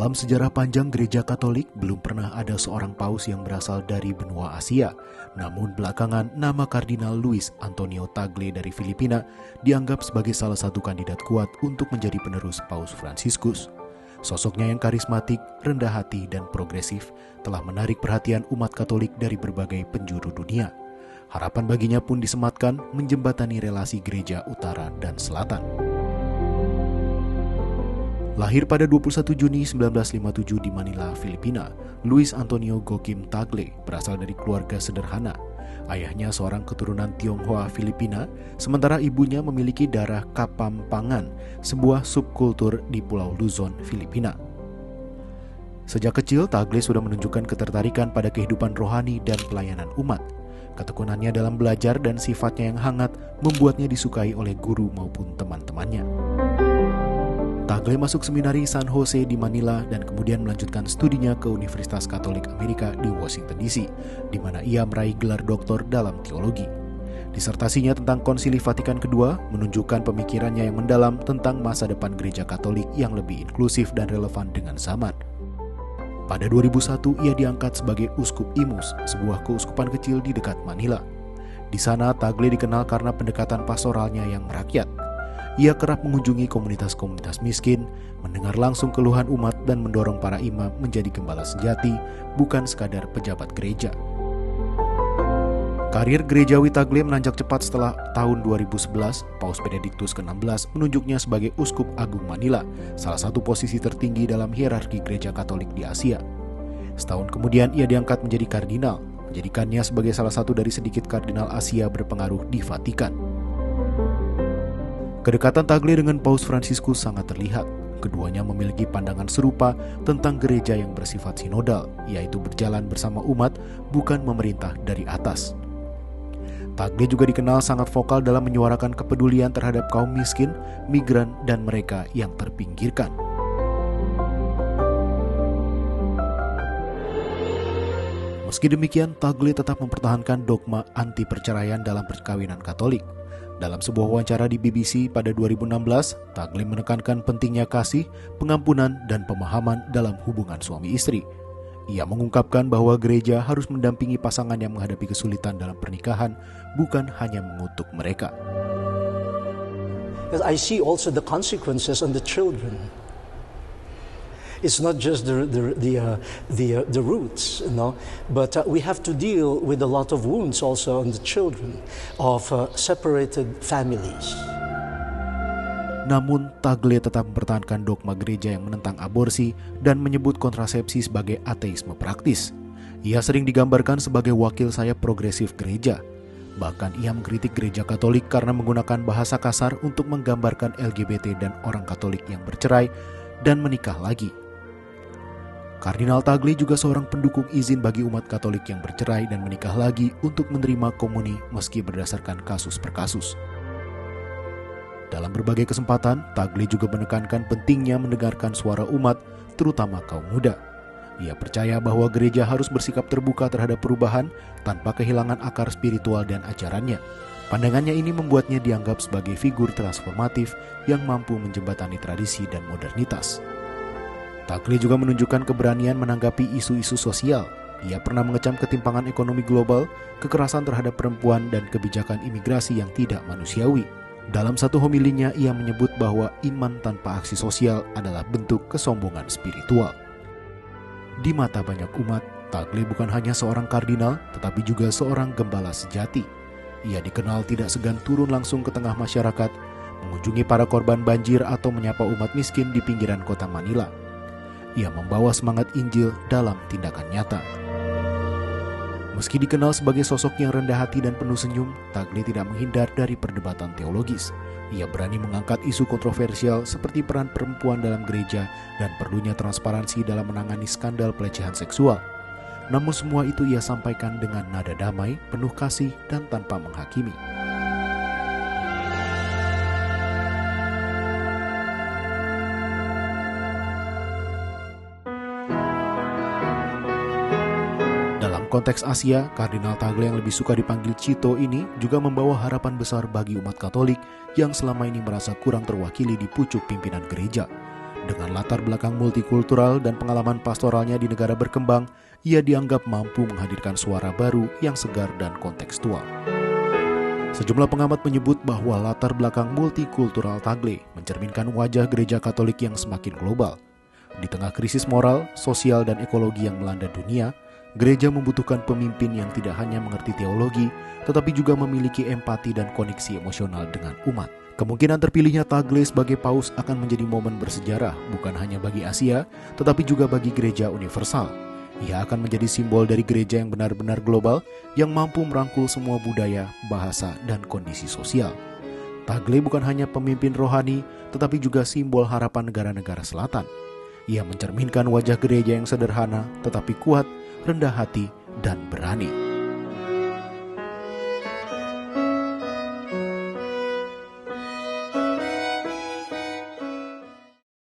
Dalam sejarah panjang Gereja Katolik, belum pernah ada seorang paus yang berasal dari benua Asia. Namun belakangan, nama Kardinal Luis Antonio Tagle dari Filipina dianggap sebagai salah satu kandidat kuat untuk menjadi penerus Paus Fransiskus. Sosoknya yang karismatik, rendah hati, dan progresif telah menarik perhatian umat Katolik dari berbagai penjuru dunia. Harapan baginya pun disematkan menjembatani relasi gereja utara dan selatan. Lahir pada 21 Juni 1957 di Manila, Filipina, Luis Antonio Joaquim Tagle berasal dari keluarga sederhana. Ayahnya seorang keturunan Tionghoa Filipina, sementara ibunya memiliki darah Kapampangan, sebuah subkultur di Pulau Luzon, Filipina. Sejak kecil, Tagle sudah menunjukkan ketertarikan pada kehidupan rohani dan pelayanan umat. Ketekunannya dalam belajar dan sifatnya yang hangat membuatnya disukai oleh guru maupun teman-temannya. Tagle masuk seminari San Jose di Manila dan kemudian melanjutkan studinya ke Universitas Katolik Amerika di Washington DC, di mana ia meraih gelar doktor dalam teologi. Disertasinya tentang Konsili Vatikan II menunjukkan pemikirannya yang mendalam tentang masa depan gereja Katolik yang lebih inklusif dan relevan dengan zaman. Pada 2001, ia diangkat sebagai Uskup Imus, sebuah keuskupan kecil di dekat Manila. Di sana, Tagle dikenal karena pendekatan pastoralnya yang merakyat. Ia kerap mengunjungi komunitas-komunitas miskin, mendengar langsung keluhan umat dan mendorong para imam menjadi gembala sejati, bukan sekadar pejabat gereja. Karir gerejawi Tagle menanjak cepat setelah tahun 2011, Paus Benediktus ke-16 menunjuknya sebagai Uskup Agung Manila, salah satu posisi tertinggi dalam hierarki gereja Katolik di Asia. Setahun kemudian ia diangkat menjadi kardinal, menjadikannya sebagai salah satu dari sedikit kardinal Asia berpengaruh di Vatikan. Kedekatan Tagle dengan Paus Fransiskus sangat terlihat. Keduanya memiliki pandangan serupa tentang gereja yang bersifat sinodal, yaitu berjalan bersama umat, bukan memerintah dari atas. Tagle juga dikenal sangat vokal dalam menyuarakan kepedulian terhadap kaum miskin, migran, dan mereka yang terpinggirkan. Meski demikian, Tagle tetap mempertahankan dogma anti perceraian dalam perkawinan Katolik. Dalam sebuah wawancara di BBC pada 2016, Tagle menekankan pentingnya kasih, pengampunan, dan pemahaman dalam hubungan suami istri. Ia mengungkapkan bahwa gereja harus mendampingi pasangan yang menghadapi kesulitan dalam pernikahan, bukan hanya mengutuk mereka. I see also the consequences on the children. It's not just the roots, but we have to deal with a lot of wounds also on the children of separated families. Namun, Tagle tetap mempertahankan dogma gereja yang menentang aborsi dan menyebut kontrasepsi sebagai ateisme praktis. Ia sering digambarkan sebagai wakil sayap progresif gereja. Bahkan ia mengkritik gereja Katolik karena menggunakan bahasa kasar untuk menggambarkan LGBT dan orang Katolik yang bercerai dan menikah lagi. Kardinal Tagle juga seorang pendukung izin bagi umat Katolik yang bercerai dan menikah lagi untuk menerima komuni meski berdasarkan kasus per kasus. Dalam berbagai kesempatan, Tagle juga menekankan pentingnya mendengarkan suara umat, terutama kaum muda. Ia percaya bahwa gereja harus bersikap terbuka terhadap perubahan tanpa kehilangan akar spiritual dan ajarannya. Pandangannya ini membuatnya dianggap sebagai figur transformatif yang mampu menjembatani tradisi dan modernitas. Tagle juga menunjukkan keberanian menanggapi isu-isu sosial. Ia pernah mengecam ketimpangan ekonomi global, kekerasan terhadap perempuan, dan kebijakan imigrasi yang tidak manusiawi. Dalam satu homilinya, ia menyebut bahwa iman tanpa aksi sosial adalah bentuk kesombongan spiritual. Di mata banyak umat, Tagle bukan hanya seorang kardinal, tetapi juga seorang gembala sejati. Ia dikenal tidak segan turun langsung ke tengah masyarakat, mengunjungi para korban banjir atau menyapa umat miskin di pinggiran kota Manila. Ia membawa semangat Injil dalam tindakan nyata. Meski dikenal sebagai sosok yang rendah hati dan penuh senyum, Tagle tidak menghindar dari perdebatan teologis. Ia berani mengangkat isu kontroversial seperti peran perempuan dalam gereja dan perlunya transparansi dalam menangani skandal pelecehan seksual. Namun semua itu ia sampaikan dengan nada damai, penuh kasih, dan tanpa menghakimi. Konteks Asia, Kardinal Tagle yang lebih suka dipanggil Cito ini juga membawa harapan besar bagi umat Katolik yang selama ini merasa kurang terwakili di pucuk pimpinan gereja. Dengan latar belakang multikultural dan pengalaman pastoralnya di negara berkembang, ia dianggap mampu menghadirkan suara baru yang segar dan kontekstual. Sejumlah pengamat menyebut bahwa latar belakang multikultural Tagle mencerminkan wajah gereja Katolik yang semakin global. Di tengah krisis moral, sosial, dan ekologi yang melanda dunia, gereja membutuhkan pemimpin yang tidak hanya mengerti teologi, tetapi juga memiliki empati dan koneksi emosional dengan umat. Kemungkinan terpilihnya Tagle sebagai paus akan menjadi momen bersejarah bukan hanya bagi Asia, tetapi juga bagi gereja universal. Ia akan menjadi simbol dari gereja yang benar-benar global, yang mampu merangkul semua budaya, bahasa, dan kondisi sosial. Tagle bukan hanya pemimpin rohani, tetapi juga simbol harapan negara-negara selatan. Ia mencerminkan wajah gereja yang sederhana, tetapi kuat, rendah hati, dan berani.